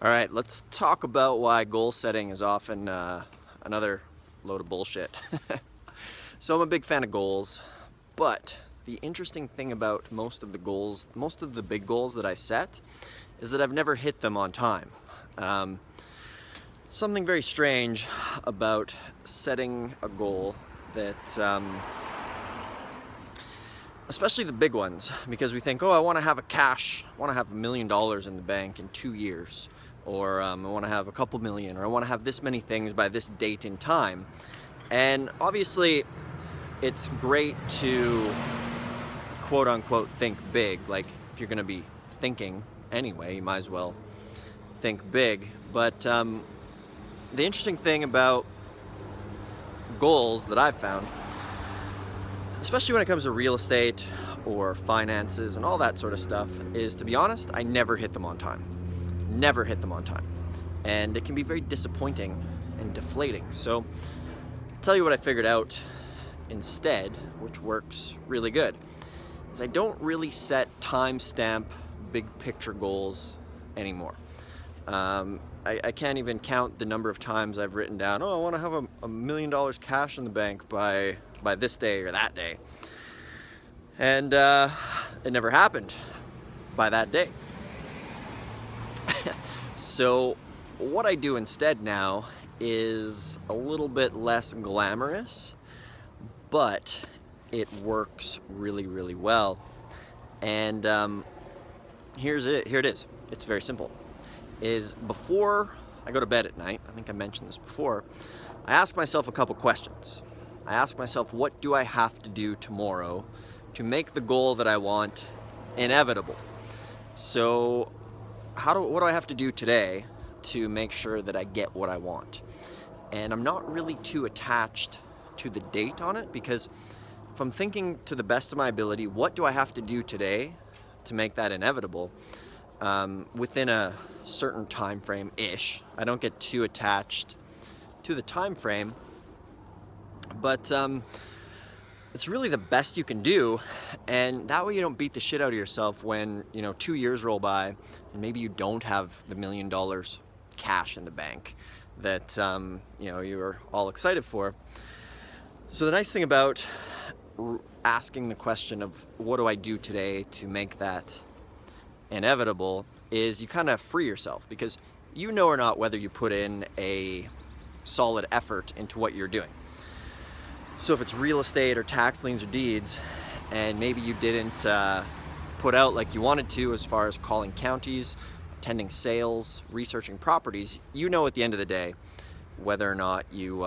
All right, let's talk about why goal setting is often another load of bullshit. So I'm a big fan of goals, but the interesting thing about most of the big goals that I set, is that I've never hit them on time. Something very strange about setting a goal that, especially the big ones, because we think, oh, I want to have $1 million in the bank in 2 years, or I want to have a couple million, or I want to have this many things by this date in time. And obviously, it's great to quote unquote think big. Like, if you're going to be thinking anyway, you might as well think big. But the interesting thing about goals that I've found, especially when it comes to real estate or finances and all that sort of stuff, is, to be honest, I never hit them on time. Never hit them on time. And it can be very disappointing and deflating. So, I'll tell you what I figured out instead, which works really good, is I don't really set timestamp big picture goals anymore. I can't even count the number of times I've written down, oh, I want to have $1 million cash in the bank by this day or that day. And it never happened by that day. So what I do instead now is a little bit less glamorous, but it works really, really well. And here it is. It's very simple. Is before I go to bed at night, I think I mentioned this before, I ask myself a couple questions. I ask myself, what do I have to do tomorrow to make the goal that I want inevitable? So what do I have to do today to make sure that I get what I want? And I'm not really too attached to the date on it, because if I'm thinking to the best of my ability, what do I have to do today to make that inevitable, within a certain time frame-ish. I don't get too attached to the time frame, but it's really the best you can do, and that way you don't beat the shit out of yourself when 2 years roll by and maybe you don't have the $1 million cash in the bank that you were all excited for. So the nice thing about asking the question of what do I do today to make that inevitable is you kind of free yourself, because you know or not whether you put in a solid effort into what you're doing. So if it's real estate or tax liens or deeds, and maybe you didn't put out like you wanted to as far as calling counties, attending sales, researching properties, you know at the end of the day whether or not you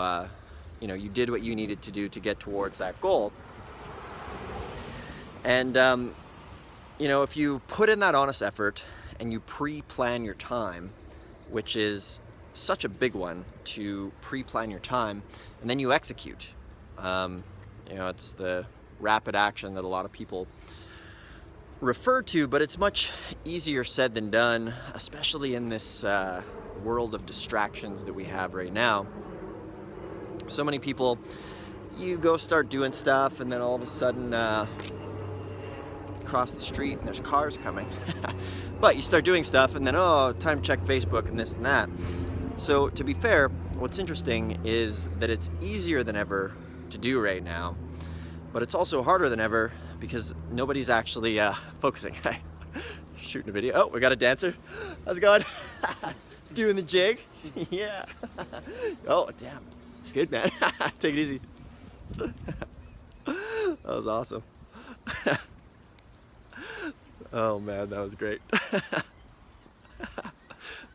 did what you needed to do to get towards that goal. And if you put in that honest effort and you pre-plan your time, which is such a big one, to pre-plan your time, and then you execute. It's the rapid action that a lot of people refer to, but it's much easier said than done, especially in this world of distractions that we have right now. So many people, you go start doing stuff, and then all of a sudden across the street and there's cars coming. But you start doing stuff, and then time to check Facebook and this and that. So to be fair, what's interesting is that it's easier than ever to do right now, but it's also harder than ever because nobody's actually focusing. Shooting a video. Oh, we got a dancer. How's it going? Doing the jig. Yeah. Oh, damn. Good, man. Take it easy. That was awesome. Oh man, that was great.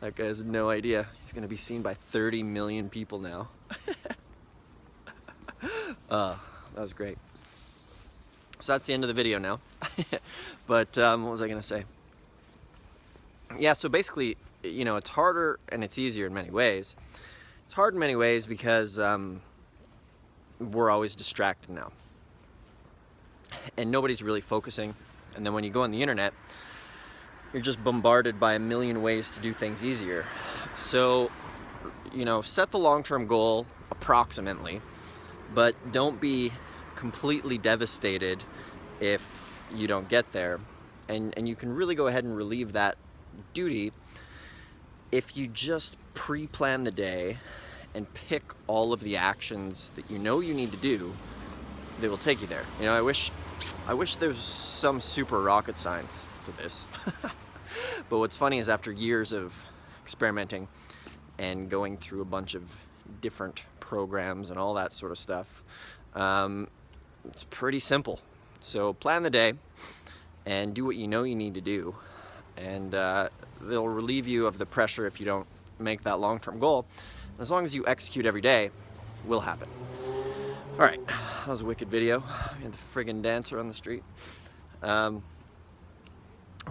That guy has no idea. He's gonna be seen by 30 million people now. That was great. So that's the end of the video now. But what was I gonna say? Yeah, so basically, it's harder and it's easier in many ways. It's hard in many ways because we're always distracted now. And nobody's really focusing. And then when you go on the internet, you're just bombarded by a million ways to do things easier. So, set the long-term goal approximately, but don't be completely devastated if you don't get there. And you can really go ahead and relieve that duty if you just pre-plan the day and pick all of the actions that you know you need to do, they will take you there. You know, I wish there was some super rocket science to this. But what's funny is after years of experimenting and going through a bunch of different programs and all that sort of stuff, it's pretty simple. So plan the day and do what you know you need to do, and they'll relieve you of the pressure if you don't make that long-term goal. And as long as you execute every day, it will happen. All right, that was a wicked video. We had the friggin' dancer on the street. We're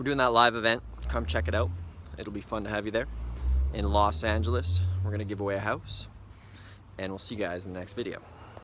doing that live event. Come check it out. It'll be fun to have you there. In Los Angeles, we're gonna give away a house, and we'll see you guys in the next video.